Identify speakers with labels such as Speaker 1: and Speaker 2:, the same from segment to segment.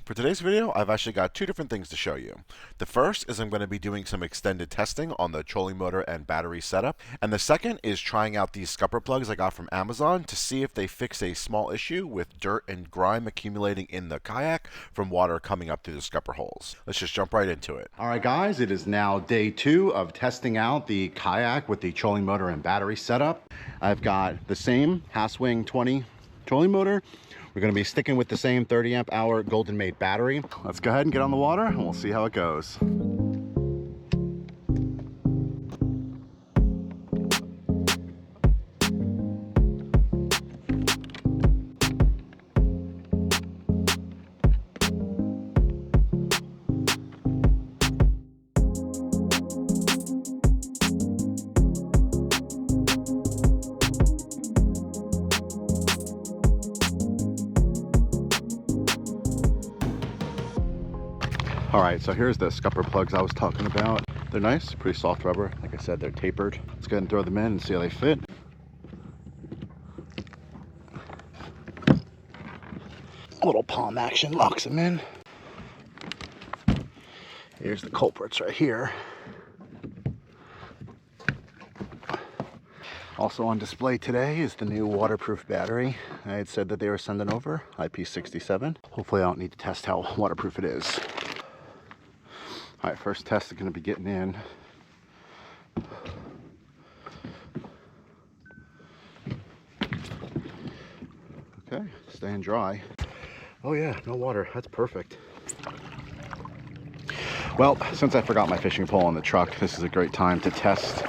Speaker 1: For today's video, I've actually got two different things to show you. The first is I'm going to be doing some extended testing on the trolling motor and battery setup, and the second is trying out these scupper plugs I got from Amazon to see if they fix a small issue with dirt and grime accumulating in the kayak from water coming up through the scupper holes. Let's just jump right into it. All right guys, it is now day 2 of testing out the kayak with the trolling motor and battery setup. I've got the same Haswing 20 trolling motor. We're going to be sticking with the same 30 amp hour Golden Made battery. Let's go ahead and get on the water and we'll see how it goes. All right, so here's the scupper plugs I was talking about. They're nice, pretty soft rubber. Like I said, they're tapered. Let's go ahead and throw them in and see how they fit. A little palm action locks them in. Here's the culprits right here. Also on display today is the new waterproof battery. I had said that they were sending over, IP67. Hopefully I don't need to test how waterproof it is. All right, first test is going to be getting in. Okay, staying dry. Oh yeah, no water. That's perfect. Well, since I forgot my fishing pole in the truck, this is a great time to test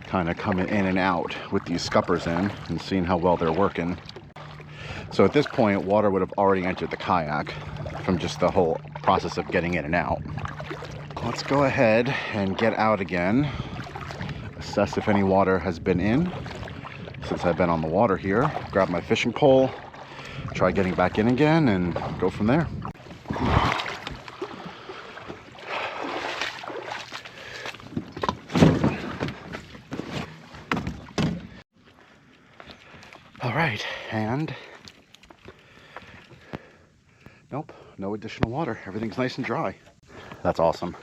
Speaker 1: kind of coming in and out with these scuppers in and seeing how well they're working. So at this point, water would have already entered the kayak from just the whole process of getting in and out. Let's go ahead and get out again, assess if any water has been in since I've been on the water here, grab my fishing pole, try getting back in again, and go from there. All right, and nope, no additional water. Everything's nice and dry. That's awesome.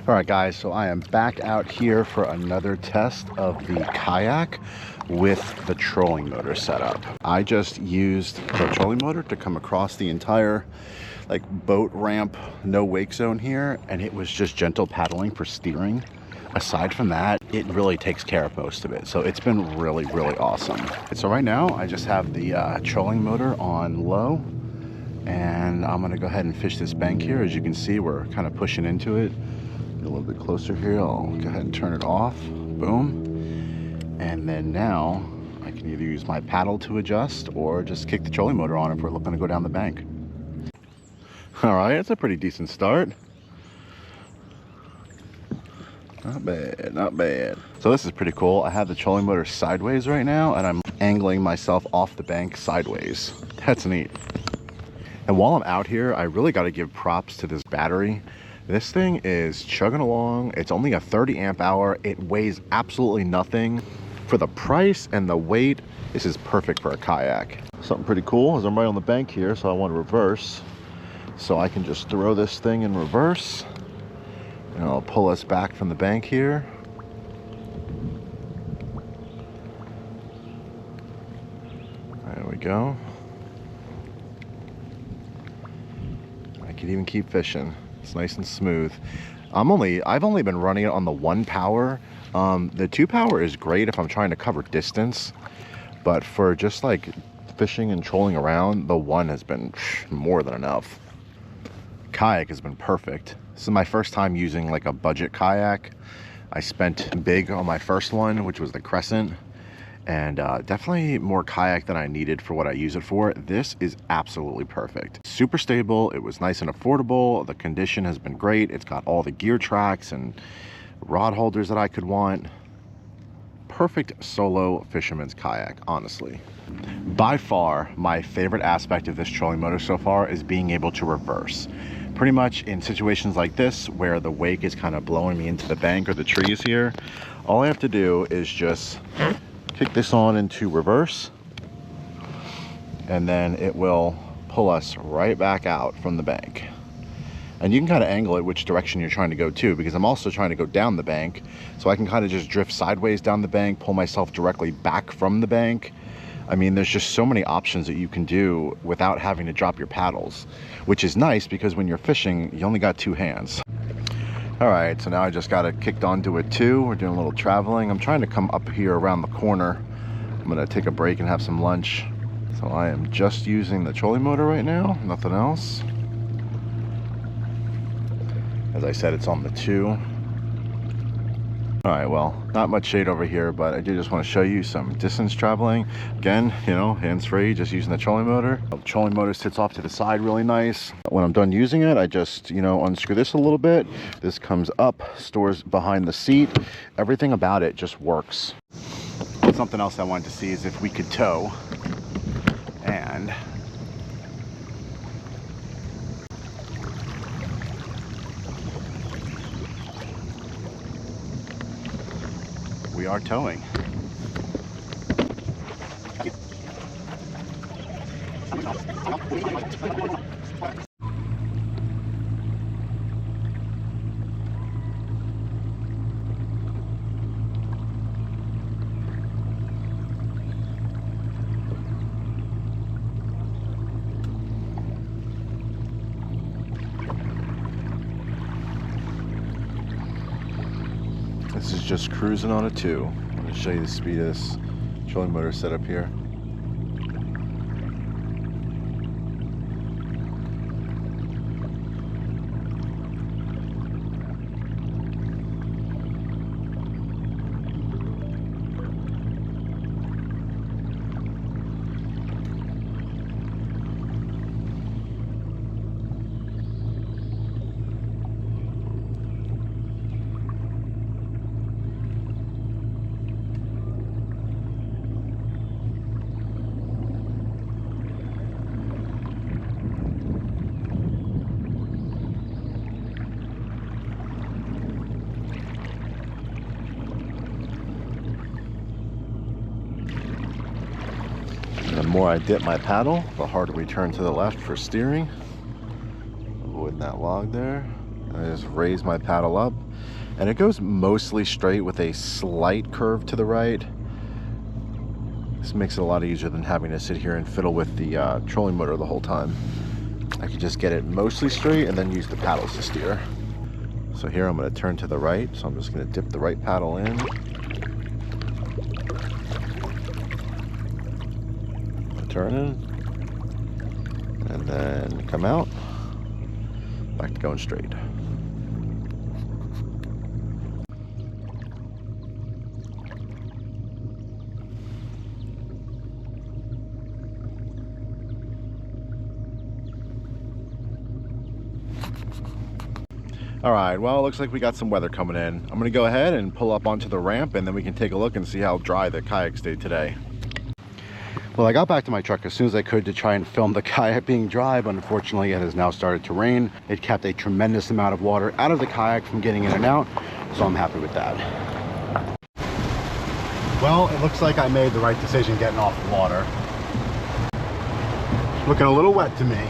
Speaker 1: All right guys, so I am back out here for another test of the kayak with the trolling motor setup. I just used the trolling motor to come across the entire boat ramp, no wake zone here, and it was just gentle paddling for steering. Aside from that, it really takes care of most of it. So it's been really, really awesome. So right now I just have the trolling motor on low, and I'm gonna go ahead and fish this bank here. As you can see, we're kind of pushing into it. A little bit closer here. I'll go ahead and turn it off. Boom. And then now I can either use my paddle to adjust or just kick the trolling motor on if we're looking to go down the bank. All right, it's a pretty decent start. Not bad, not bad. So this is pretty cool. I have the trolling motor sideways right now, and I'm angling myself off the bank sideways. That's neat. And while I'm out here, I really got to give props to this battery. This thing is chugging along. It's only a 30 amp hour. It weighs absolutely nothing. For the price and the weight, this is perfect for a kayak. Something pretty cool is I'm right on the bank here, so I want to reverse. So I can just throw this thing in reverse, and I'll pull us back from the bank here. There we go. I can even keep fishing. It's nice and smooth. I've only been running it on the 1 power. The 2 power is great if I'm trying to cover distance, but for just like fishing and trolling around, the 1 has been more than enough. Kayak has been perfect. This is my first time using like a budget kayak. I spent big on my first one, which was the Crescent, and definitely more kayak than I needed for what I use it for. This is absolutely perfect. Super stable. It was nice and affordable. The condition has been great. It's got all the gear tracks and rod holders that I could want. Perfect solo fisherman's kayak, honestly. By far, my favorite aspect of this trolling motor so far is being able to reverse. Pretty much in situations like this, where the wake is kind of blowing me into the bank or the trees here, all I have to do is just kick this on into reverse, and then it will pull us right back out from the bank. And you can kind of angle it which direction you're trying to go to, because I'm also trying to go down the bank, so I can kind of just drift sideways down the bank, pull myself directly back from the bank. I mean, there's just so many options that you can do without having to drop your paddles, which is nice because when you're fishing, you only got two hands. All right, so now I just got it kicked onto it too. We're doing a little traveling. I'm trying to come up here around the corner. I'm gonna take a break and have some lunch. So I am just using the trolling motor right now, nothing else. As I said, it's on the 2. All right, well, not much shade over here, but I do just want to show you some distance traveling. Again, you know, hands-free, just using the trolling motor. The trolling motor sits off to the side really nice. When I'm done using it, I just, you know, unscrew this a little bit. This comes up, stores behind the seat. Everything about it just works. Something else I wanted to see is if we could tow, and we are towing. This is just cruising on a 2. I'm going to show you the speed of this trolling motor setup here. The more I dip my paddle, the harder we turn to the left for steering. Avoiding that log there. I just raise my paddle up, and it goes mostly straight with a slight curve to the right. This makes it a lot easier than having to sit here and fiddle with the trolling motor the whole time. I can just get it mostly straight and then use the paddles to steer. So here I'm going to turn to the right, so I'm just going to dip the right paddle in. Turn in, and then come out, back to going straight. All right, well, it looks like we got some weather coming in. I'm gonna go ahead and pull up onto the ramp, and then we can take a look and see how dry the kayak stayed today. Well, I got back to my truck as soon as I could to try and film the kayak being dry, but unfortunately it has now started to rain. It kept a tremendous amount of water out of the kayak from getting in and out, so I'm happy with that. Well, it looks like I made the right decision getting off the water. Looking a little wet to me.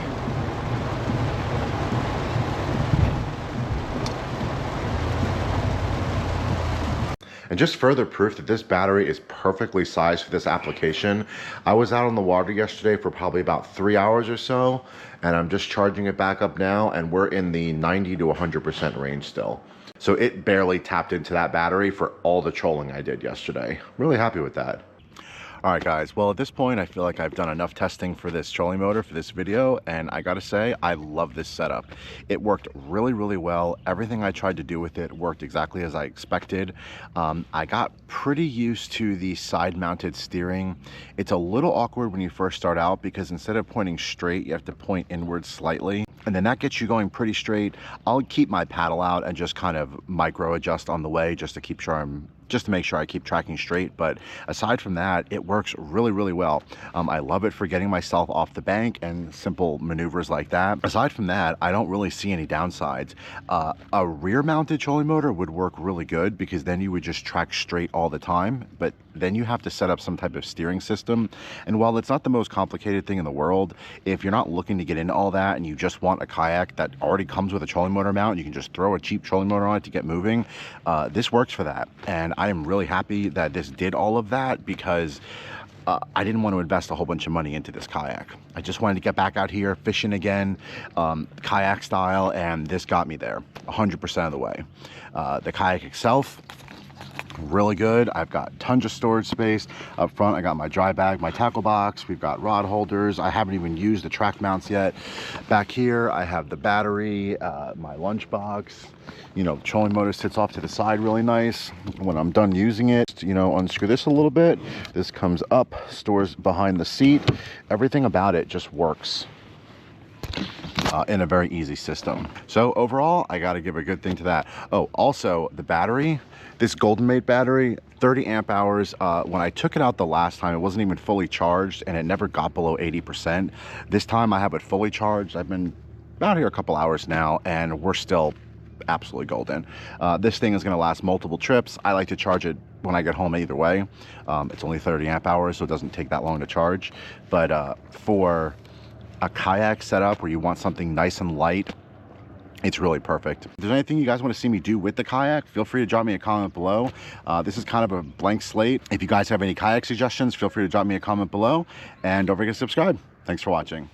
Speaker 1: And just further proof that this battery is perfectly sized for this application, I was out on the water yesterday for probably about 3 hours or so, and I'm just charging it back up now, and we're in the 90 to 100% range still. So it barely tapped into that battery for all the trolling I did yesterday. Really happy with that. All right, guys. Well, at this point, I feel like I've done enough testing for this trolling motor for this video, and I gotta say, I love this setup. It worked really, really well. Everything I tried to do with it worked exactly as I expected. I got pretty used to the side-mounted steering. It's a little awkward when you first start out because instead of pointing straight, you have to point inward slightly. And then that gets you going pretty straight. I'll keep my paddle out and just kind of micro adjust on the way just to make sure I keep tracking straight. But aside from that, it works really, really well. I love it for getting myself off the bank and simple maneuvers like that. Aside from that, I don't really see any downsides. A rear mounted trolling motor would work really good because then you would just track straight all the time, but then you have to set up some type of steering system. And while it's not the most complicated thing in the world, if you're not looking to get into all that and you just want a kayak that already comes with a trolling motor mount, you can just throw a cheap trolling motor on it to get moving. This works for that. And I am really happy that this did all of that because I didn't want to invest a whole bunch of money into this kayak. I just wanted to get back out here fishing again, kayak style, and this got me there 100% of the way. The kayak itself, really good. I've got tons of storage space up front. I got my dry bag, my tackle box. We've got rod holders. I haven't even used the track mounts yet. Back here, I have the battery, my lunch box. You know, trolling motor sits off to the side really nice. When I'm done using it, you know, unscrew this a little bit. This comes up, stores behind the seat. Everything about it just works in a very easy system. So overall, I got to give a good thing to that. Oh, also the battery, this Golden Mate battery, 30 amp hours. When I took it out the last time, it wasn't even fully charged and it never got below 80%. This time I have it fully charged. I've been out here a couple hours now and we're still absolutely golden. This thing is going to last multiple trips. I like to charge it when I get home either way. It's only 30 amp hours, so it doesn't take that long to charge. But for a kayak setup where you want something nice and light, it's really perfect. If there's anything you guys want to see me do with the kayak, feel free to drop me a comment below. This is kind of a blank slate. If you guys have any kayak suggestions, feel free to drop me a comment below, and don't forget to subscribe. Thanks for watching.